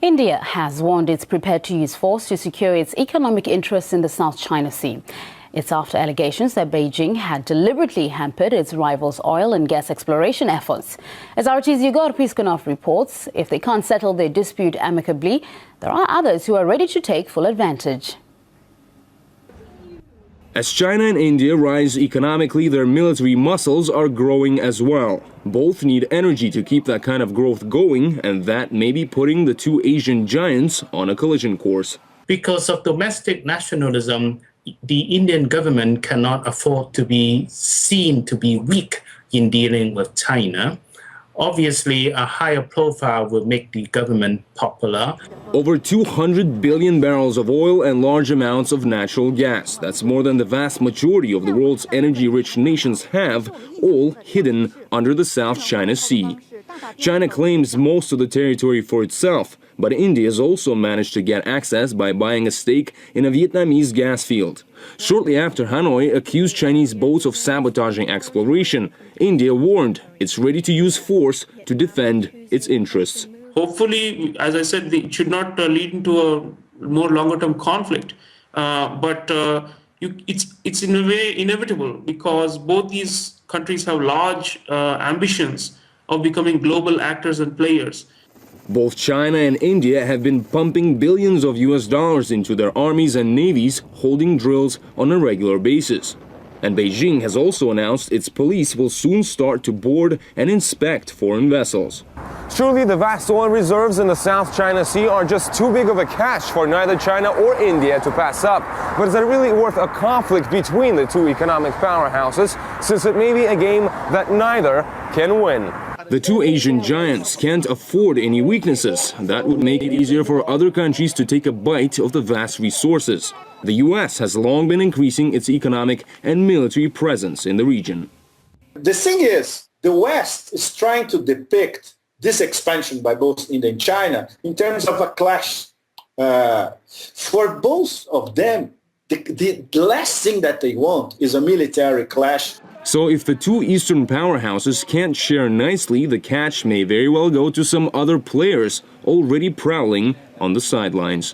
India has warned it's prepared to use force to secure its economic interests in the South China Sea. It's after allegations that Beijing had deliberately hampered its rival's oil and gas exploration efforts. As RT's Igor Piskunov reports, if they can't settle their dispute amicably, there are others who are ready to take full advantage. As China and India rise economically, their military muscles are growing as well. Both need energy to keep that kind of growth going, and that may be putting the two Asian giants on a collision course. Because of domestic nationalism, the Indian government cannot afford to be seen to be weak in dealing with China. Obviously, a higher profile will make the government popular. Over 200 billion barrels of oil and large amounts of natural gas. That's more than the vast majority of the world's energy-rich nations have, all hidden under the South China Sea. China claims most of the territory for itself, but India has also managed to get access by buying a stake in a Vietnamese gas field. Shortly after Hanoi accused Chinese boats of sabotaging exploration, India warned it's ready to use force to defend its interests. Hopefully, as I said, it should not lead into a more longer-term conflict. It's in a way inevitable because both these countries have large ambitions of becoming global actors and players. Both China and India have been pumping billions of US dollars into their armies and navies, holding drills on a regular basis. And Beijing has also announced its police will soon start to board and inspect foreign vessels. Truly, the vast oil reserves in the South China Sea are just too big of a catch for neither China or India to pass up. But is it really worth a conflict between the two economic powerhouses, since it may be a game that neither can win? The two Asian giants can't afford any weaknesses. That would make it easier for other countries to take a bite of the vast resources. The US has long been increasing its economic and military presence in the region. The thing is, the West is trying to depict this expansion by both India and China in terms of a clash. For both of them, the last thing that they want is a military clash. So if the two Eastern powerhouses can't share nicely, the catch may very well go to some other players already prowling on the sidelines.